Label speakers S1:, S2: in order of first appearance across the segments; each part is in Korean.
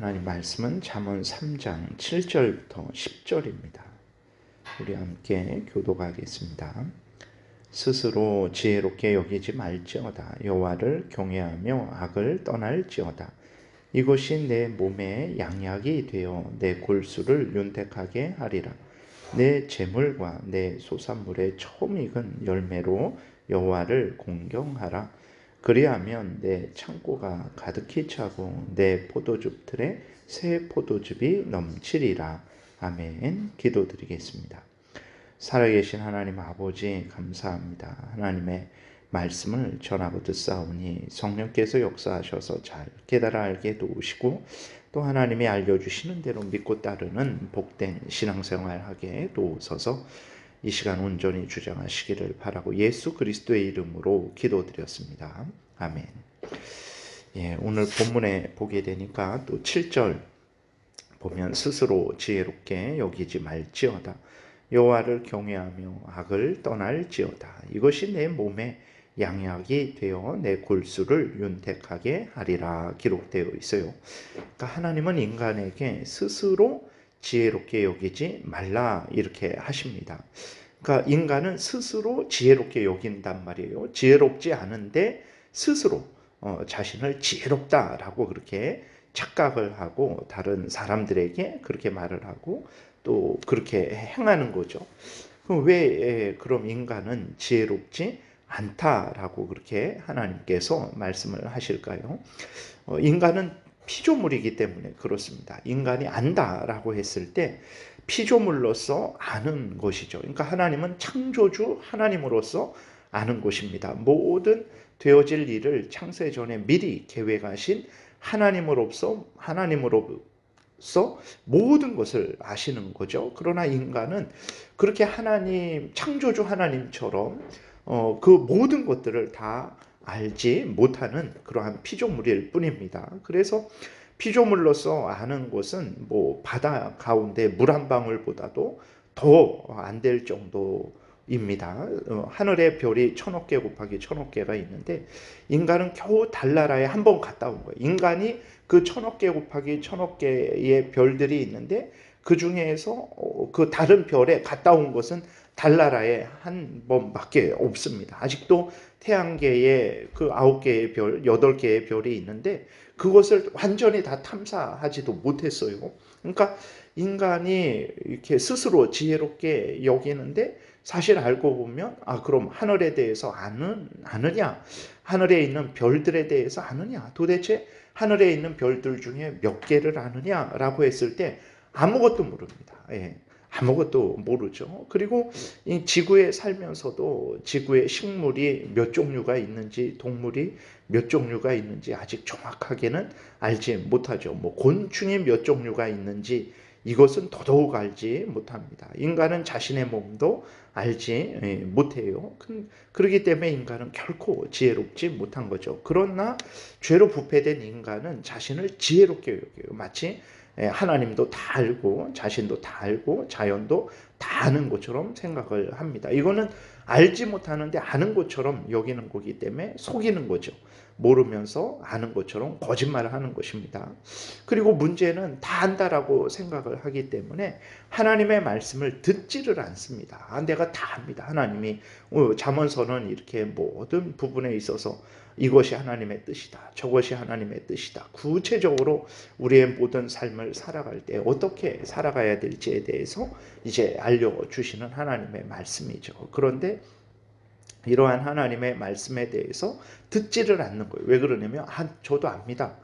S1: 하나님 말씀은 잠언 3장 7절부터 10절입니다. 우리 함께 교독하겠습니다. 스스로 지혜롭게 여기지 말지어다. 여호와를 경외하며 악을 떠날지어다. 이것이 내 몸에 양약이 되어 내 골수를 윤택하게 하리라. 내 재물과 내 소산물의 처음 익은 열매로 여호와를 공경하라. 그리하면 내 창고가 가득히 차고 내 포도즙 틀에 새 포도즙이 넘치리라. 아멘. 기도드리겠습니다. 살아계신 하나님 아버지 감사합니다. 하나님의 말씀을 전하고 듣사오니 성령께서 역사하셔서 잘 깨달아 알게 도우시고 또 하나님이 알려주시는 대로 믿고 따르는 복된 신앙생활 하게 도우소서. 이 시간 온전히 주장하시기를 바라고 예수 그리스도의 이름으로 기도드렸습니다. 아멘. 오늘 본문에 보게 되니까 또 7절 보면 스스로 지혜롭게 여기지 말지어다. 여호와를 경외하며 악을 떠날지어다. 이것이 내 몸에 양약이 되어 내 골수를 윤택하게 하리라 기록되어 있어요. 그러니까 하나님은 인간에게 스스로 지혜롭게 여기지 말라 이렇게 하십니다. 그러니까 인간은 스스로 지혜롭게 여긴단 말이에요. 지혜롭지 않은데 스스로 자신을 지혜롭다라고 그렇게 착각을 하고 다른 사람들에게 그렇게 말을 하고 또 그렇게 행하는 거죠. 그럼 왜 그럼 인간은 지혜롭지 않다라고 그렇게 하나님께서 말씀을 하실까요? 인간은 피조물이기 때문에 그렇습니다. 인간이 안다라고 했을 때 피조물로서 아는 것이죠. 그러니까 하나님은 창조주 하나님으로서 아는 것입니다. 모든 되어질 일을 창세 전에 미리 계획하신 하나님으로서 모든 것을 아시는 거죠. 그러나 인간은 그렇게 하나님, 창조주 하나님처럼 그 모든 것들을 다 알지 못하는 그러한 피조물일 뿐입니다. 그래서 피조물로서 아는 것은 뭐 바다 가운데 물 한 방울보다도 더 안 될 정도입니다. 하늘의 별이 1000억 개 곱하기 1000억 개가 있는데 인간은 겨우 달나라에 한 번 갔다 온 거예요. 인간이 그 1000억 개 곱하기 1000억 개의 별들이 있는데 그 중에서 그 다른 별에 갔다 온 것은 달나라에 한 번밖에 없습니다. 아직도 태양계에 그 9개의 별, 8개의 별이 있는데 그것을 완전히 다 탐사하지도 못했어요. 그러니까 인간이 이렇게 스스로 지혜롭게 여기는데 사실 알고 보면 그럼 하늘에 대해서 아느냐? 하늘에 있는 별들에 대해서 아느냐? 도대체 하늘에 있는 별들 중에 몇 개를 아느냐라고 했을 때 아무것도 모릅니다. 아무것도 모르죠. 그리고 이 지구에 살면서도 지구에 식물이 몇 종류가 있는지 동물이 몇 종류가 있는지 아직 정확하게는 알지 못하죠. 뭐 곤충이 몇 종류가 있는지 이것은 더더욱 알지 못합니다. 인간은 자신의 몸도 알지 못해요. 그렇기 때문에 인간은 결코 지혜롭지 못한 거죠. 그러나 죄로 부패된 인간은 자신을 지혜롭게 여겨요. 마치 하나님도 다 알고 자신도 다 알고 자연도 다 아는 것처럼 생각을 합니다. 이거는 알지 못하는데 아는 것처럼 여기는 거기 때문에 속이는 거죠. 모르면서 아는 것처럼 거짓말을 하는 것입니다. 그리고 문제는 다 안다라고 생각을 하기 때문에 하나님의 말씀을 듣지를 않습니다. 내가 다 압니다. 하나님이 잠언서는 이렇게 모든 부분에 있어서 이것이 하나님의 뜻이다. 저것이 하나님의 뜻이다. 구체적으로 우리의 모든 삶을 살아갈 때 어떻게 살아가야 될지에 대해서 이제 알려주시는 하나님의 말씀이죠. 그런데 이러한 하나님의 말씀에 대해서 듣지를 않는 거예요. 왜 그러냐면 저도 압니다.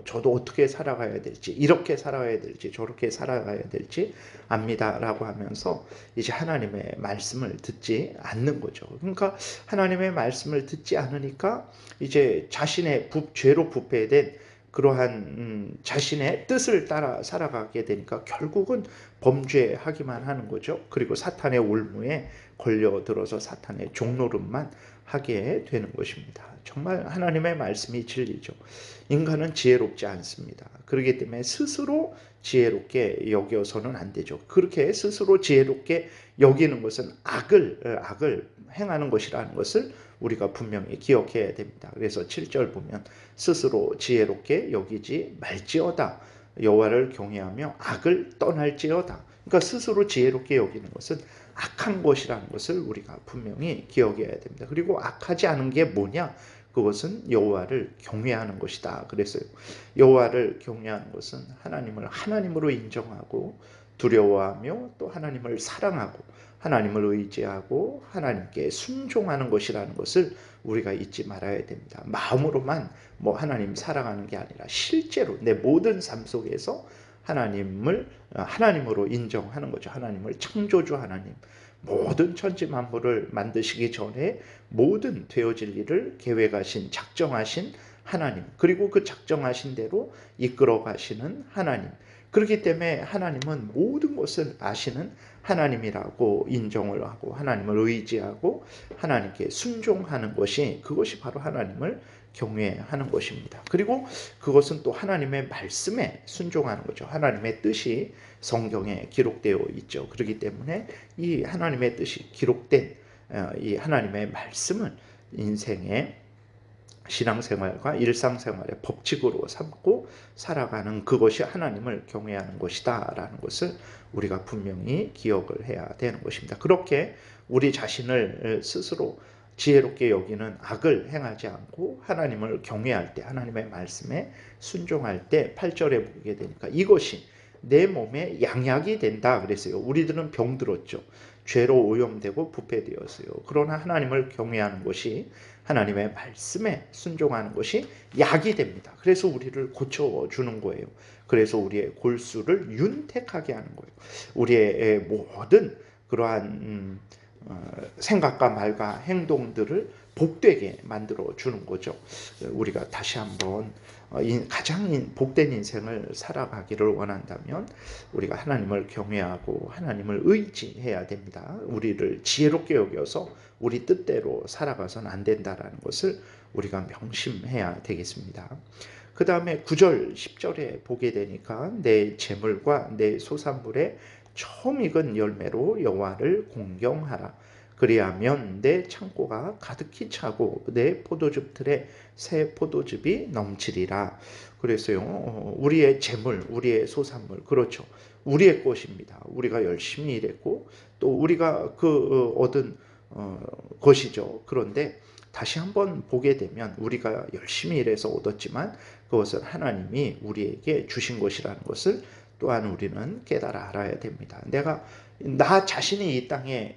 S1: 저도 어떻게 살아가야 될지, 이렇게 살아가야 될지, 저렇게 살아가야 될지 압니다라고 하면서 이제 하나님의 말씀을 듣지 않는 거죠. 그러니까 하나님의 말씀을 듣지 않으니까 이제 자신의 죄로 부패된 그러한 자신의 뜻을 따라 살아가게 되니까 결국은 범죄하기만 하는 거죠. 그리고 사탄의 올무에 걸려들어서 사탄의 종노릇만 하게 되는 것입니다. 정말 하나님의 말씀이 진리죠. 인간은 지혜롭지 않습니다. 그렇기 때문에 스스로 지혜롭게 여겨서는 안 되죠. 그렇게 스스로 지혜롭게 여기는 것은 악을 행하는 것이라는 것을 우리가 분명히 기억해야 됩니다. 그래서 7절 보면 스스로 지혜롭게 여기지 말지어다. 여호와를 경외하며 악을 떠날지어다. 그러니까 스스로 지혜롭게 여기는 것은 악한 것이라는 것을 우리가 분명히 기억해야 됩니다. 그리고 악하지 않은 게 뭐냐? 그것은 여호와를 경외하는 것이다. 그랬어요. 여호와를 경외하는 것은 하나님을 하나님으로 인정하고 두려워하며 또 하나님을 사랑하고 하나님을 의지하고 하나님께 순종하는 것이라는 것을 우리가 잊지 말아야 됩니다. 마음으로만 뭐 하나님 사랑하는 게 아니라 실제로 내 모든 삶 속에서 하나님을 하나님으로 인정하는 거죠. 하나님을 창조주 하나님, 모든 천지 만물을 만드시기 전에 모든 되어질 일을 계획하신 작정하신 하나님, 그리고 그 작정하신 대로 이끌어 가시는 하나님. 그렇기 때문에 하나님은 모든 것을 아시는 하나님이라고 인정을 하고 하나님을 의지하고 하나님께 순종하는 것이, 그것이 바로 하나님을 경외하는 것입니다. 그리고 그것은 또 하나님의 말씀에 순종하는 거죠. 하나님의 뜻이 성경에 기록되어 있죠. 그렇기 때문에 이 하나님의 뜻이 기록된 이 하나님의 말씀을 인생의 신앙생활과 일상생활의 법칙으로 삼고 살아가는, 그것이 하나님을 경외하는 것이다 라는 것을 우리가 분명히 기억을 해야 되는 것입니다. 그렇게 우리 자신을 스스로 지혜롭게 여기는 악을 행하지 않고 하나님을 경외할 때, 하나님의 말씀에 순종할 때 8절에 보게 되니까 이것이 내 몸에 양약이 된다 그랬어요. 우리들은 병들었죠. 죄로 오염되고 부패되었어요. 그러나 하나님을 경외하는 것이, 하나님의 말씀에 순종하는 것이 약이 됩니다. 그래서 우리를 고쳐주는 거예요. 그래서 우리의 골수를 윤택하게 하는 거예요. 우리의 모든 그러한 생각과 말과 행동들을 복되게 만들어 주는 거죠. 우리가 다시 한번 가장 복된 인생을 살아가기를 원한다면 우리가 하나님을 경외하고 하나님을 의지해야 됩니다. 우리를 지혜롭게 여겨서 우리 뜻대로 살아가서는 안 된다라는 것을 우리가 명심해야 되겠습니다. 그 다음에 9절 10절에 보게 되니까 내 재물과 내 소산물의 처음 익은 열매로 여호와를 공경하라. 그리하면 내 창고가 가득히 차고 내 포도즙 틀에 새 포도즙이 넘치리라. 그래서요, 우리의 재물, 우리의 소산물, 그렇죠. 우리의 것입니다. 우리가 열심히 일했고 또 우리가 얻은 것이죠. 그런데 다시 한번 보게 되면 우리가 열심히 일해서 얻었지만 그것을 하나님이 우리에게 주신 것이라는 것을 또한 우리는 깨달아 알아야 됩니다. 나 자신이 이 땅에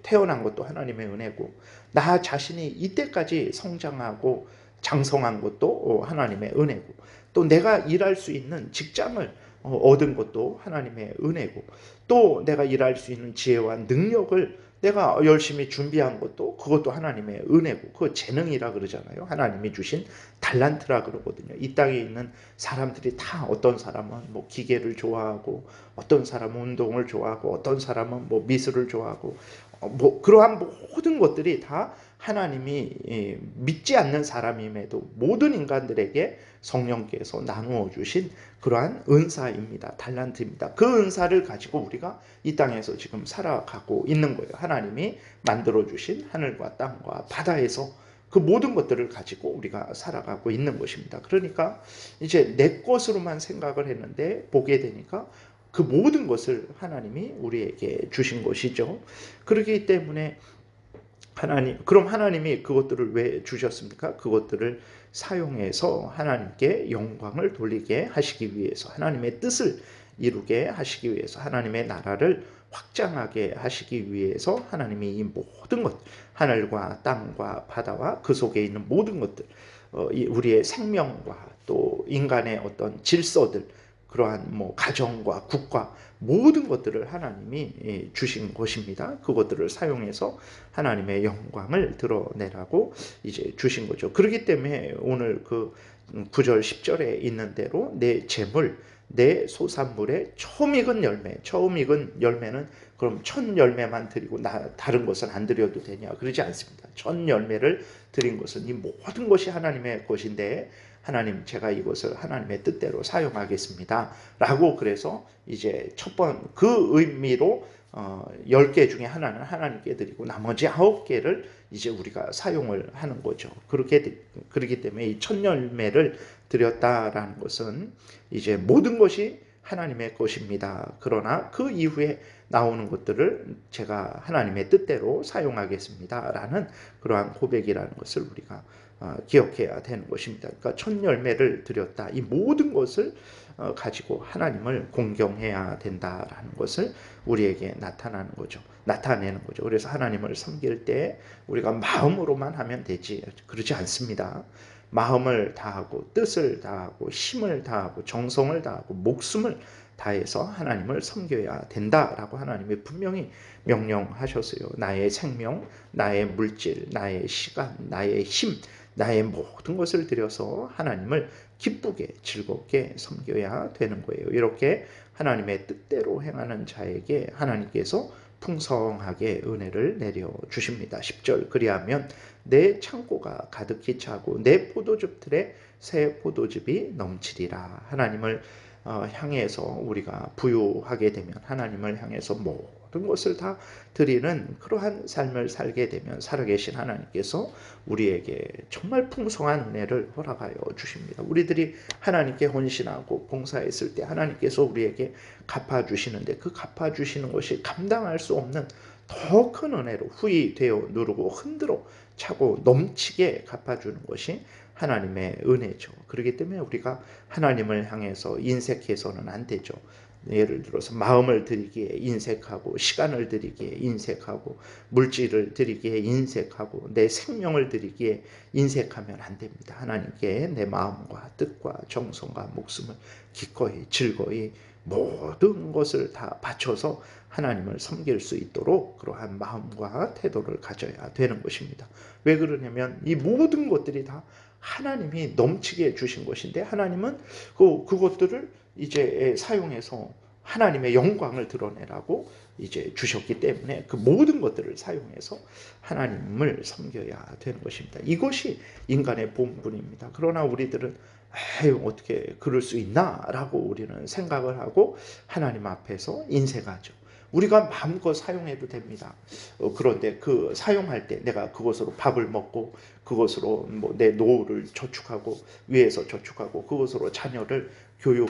S1: 태어난 것도 하나님의 은혜고, 나 자신이 이때까지 성장하고 장성한 것도 하나님의 은혜고, 또 내가 일할 수 있는 직장을 얻은 것도 하나님의 은혜고, 또 내가 일할 수 있는 지혜와 능력을 내가 열심히 준비한 것도 그것도 하나님의 은혜고, 그 재능이라 그러잖아요. 하나님이 주신 달란트라 그러거든요. 이 땅에 있는 사람들이 다, 어떤 사람은 뭐 기계를 좋아하고, 어떤 사람은 운동을 좋아하고, 어떤 사람은 뭐 미술을 좋아하고, 뭐 그러한 모든 것들이 다 하나님이 믿지 않는 사람임에도 모든 인간들에게 성령께서 나누어 주신 그러한 은사입니다. 달란트입니다. 그 은사를 가지고 우리가 이 땅에서 지금 살아가고 있는 거예요. 하나님이 만들어 주신 하늘과 땅과 바다에서 그 모든 것들을 가지고 우리가 살아가고 있는 것입니다. 그러니까 이제 내 것으로만 생각을 했는데 보게 되니까 그 모든 것을 하나님이 우리에게 주신 것이죠. 그렇기 때문에 그럼 하나님이 그것들을 왜 주셨습니까? 그것들을 사용해서 하나님께 영광을 돌리게 하시기 위해서, 하나님의 뜻을 이루게 하시기 위해서, 하나님의 나라를 확장하게 하시기 위해서 하나님이 이 모든 것, 하늘과 땅과 바다와 그 속에 있는 모든 것들, 우리의 생명과 또 인간의 어떤 질서들, 그러한 뭐 가정과 국가, 모든 것들을 하나님이 주신 것입니다. 그것들을 사용해서 하나님의 영광을 드러내라고 이제 주신 거죠. 그렇기 때문에 오늘 그 9절 10절에 있는 대로 내 재물, 내 소산물의 처음 익은 열매는 그럼 첫 열매만 드리고 다른 것은 안 드려도 되냐? 그러지 않습니다. 첫 열매를 드린 것은 이 모든 것이 하나님의 것인데, 하나님, 제가 이것을 하나님의 뜻대로 사용하겠습니다 라고, 그래서 이제 그 의미로 10개 중에 하나는 하나님께 드리고 나머지 9개를 이제 우리가 사용을 하는 거죠. 그렇기 때문에 이 첫 열매를 드렸다라는 것은 이제 모든 것이 하나님의 것입니다. 그러나 그 이후에 나오는 것들을 제가 하나님의 뜻대로 사용하겠습니다라는 그러한 고백이라는 것을 우리가 기억해야 되는 것입니다. 그러니까 첫 열매를 드렸다. 이 모든 것을 가지고 하나님을 공경해야 된다라는 것을 우리에게 나타내는 거죠. 그래서 하나님을 섬길 때 우리가 마음으로만 하면 되지 그렇지 않습니다. 마음을 다하고 뜻을 다하고 힘을 다하고 정성을 다하고 목숨을 다해서 하나님을 섬겨야 된다라고 하나님이 분명히 명령하셨어요. 나의 생명, 나의 물질, 나의 시간, 나의 힘, 나의 모든 것을 들여서 하나님을 기쁘게 즐겁게 섬겨야 되는 거예요. 이렇게 하나님의 뜻대로 행하는 자에게 하나님께서 풍성하게 은혜를 내려주십니다. 10절 그리하면 내 창고가 가득히 차고 내 포도즙 틀에 새 포도즙이 넘치리라. 하나님을 향해서 우리가 부유하게 되면 하나님을 향해서 모든 것을 다 드리는 그러한 삶을 살게 되면 살아계신 하나님께서 우리에게 정말 풍성한 은혜를 허락하여 주십니다. 우리들이 하나님께 헌신하고 봉사했을 때 하나님께서 우리에게 갚아주시는데 그 갚아주시는 것이 감당할 수 없는 더 큰 은혜로 후히 되어 누르고 흔들어 차고 넘치게 갚아주는 것이 하나님의 은혜죠. 그렇기 때문에 우리가 하나님을 향해서 인색해서는 안 되죠. 예를 들어서 마음을 드리기에 인색하고 시간을 드리기에 인색하고 물질을 드리기에 인색하고 내 생명을 드리기에 인색하면 안 됩니다. 하나님께 내 마음과 뜻과 정성과 목숨을 기꺼이 즐거이 모든 것을 다 바쳐서 하나님을 섬길 수 있도록 그러한 마음과 태도를 가져야 되는 것입니다. 왜 그러냐면 이 모든 것들이 다 하나님이 넘치게 주신 것인데 하나님은 그것들을 이제 사용해서 하나님의 영광을 드러내라고 이제 주셨기 때문에 그 모든 것들을 사용해서 하나님을 섬겨야 되는 것입니다. 이것이 인간의 본분입니다. 그러나 우리들은 어떻게 그럴 수 있나라고 우리는 생각을 하고 하나님 앞에서 인색하죠. 우리가 마음껏 사용해도 됩니다. 그런데 그 사용할 때 내가 그것으로 밥을 먹고 그것으로 내 노후를 저축하고 위에서 저축하고 그것으로 자녀를 교육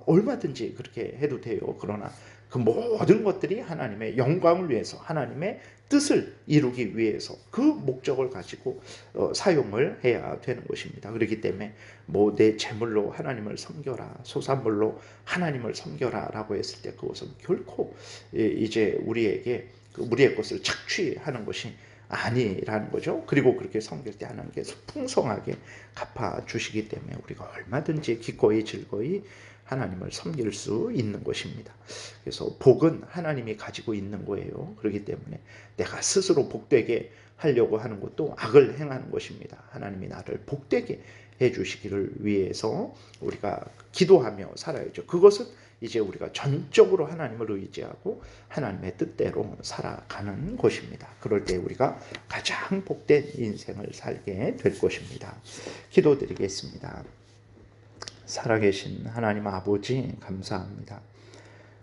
S1: 얼마든지 그렇게 해도 돼요. 그러나 그 모든 것들이 하나님의 영광을 위해서 하나님의 뜻을 이루기 위해서 그 목적을 가지고 사용을 해야 되는 것입니다. 그렇기 때문에 내 재물로 하나님을 섬겨라, 소산물로 하나님을 섬겨라 라고 했을 때 그것은 결코 이제 우리의 것을 착취하는 것이 아니라는 거죠. 그리고 그렇게 섬길 때 하나님께서 풍성하게 갚아주시기 때문에 우리가 얼마든지 기꺼이 즐거이 하나님을 섬길 수 있는 것입니다. 그래서 복은 하나님이 가지고 있는 거예요. 그렇기 때문에 내가 스스로 복되게 하려고 하는 것도 악을 행하는 것입니다. 하나님이 나를 복되게 해주시기를 위해서 우리가 기도하며 살아야죠. 그것은 이제 우리가 전적으로 하나님을 의지하고 하나님의 뜻대로 살아가는 것입니다. 그럴 때 우리가 가장 복된 인생을 살게 될 것입니다. 기도드리겠습니다. 살아계신 하나님 아버지 감사합니다.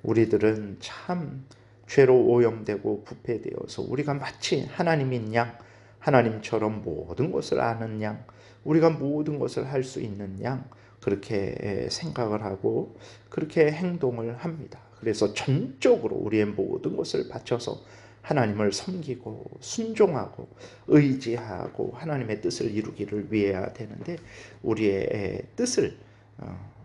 S1: 우리들은 참 죄로 오염되고 부패되어서 우리가 마치 하나님인 양, 하나님처럼 모든 것을 아는 양, 우리가 모든 것을 할 수 있는 양 그렇게 생각을 하고 그렇게 행동을 합니다. 그래서 전적으로 우리의 모든 것을 바쳐서 하나님을 섬기고 순종하고 의지하고 하나님의 뜻을 이루기를 위해야 되는데 우리의 뜻을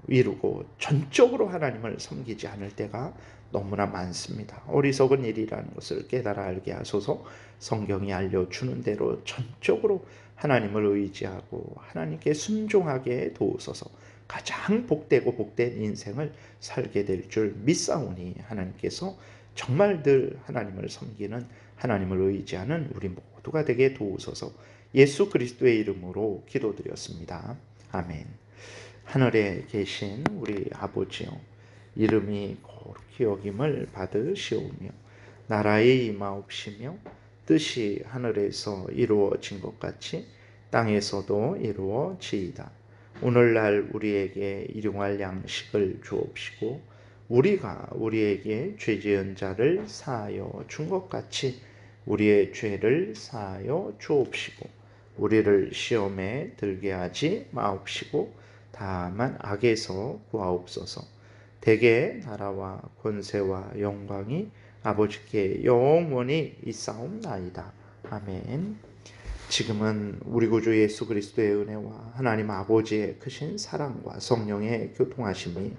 S1: 이루고 전적으로 하나님을 섬기지 않을 때가 너무나 많습니다. 어리석은 일이라는 것을 깨달아 알게 하소서. 성경이 알려주는 대로 전적으로 하나님을 의지하고 하나님께 순종하게 도우소서. 가장 복되고 복된 인생을 살게 될 줄 믿사오니 하나님께서 정말 늘 하나님을 섬기는 하나님을 의지하는 우리 모두가 되게 도우소서. 예수 그리스도의 이름으로 기도드렸습니다. 아멘. 하늘에 계신 우리 아버지요, 이름이 거룩히 여김을 받으시오며 나라의 임하옵시며 뜻이 하늘에서 이루어진 것 같이 땅에서도 이루어지이다. 오늘날 우리에게 일용할 양식을 주옵시고 우리가 우리에게 죄 지은 자를 사하여 준 것 같이 우리의 죄를 사하여 주옵시고 우리를 시험에 들게 하지 마옵시고 다만 악에서 구하옵소서. 대개 나라와 권세와 영광이 아버지께 영원히 있사옵나이다. 아멘. 지금은 우리 구주 예수 그리스도의 은혜와 하나님 아버지의 크신 사랑과 성령의 교통하심이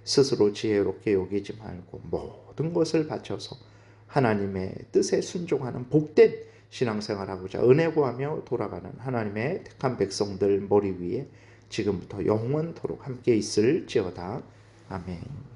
S1: 스스로 지혜롭게 여기지 말고 모든 것을 바쳐서 하나님의 뜻에 순종하는 복된 신앙생활하고자 은혜 구하며 돌아가는 하나님의 택한 백성들 머리 위에 지금부터 영원토록 함께 있을지어다. 아멘.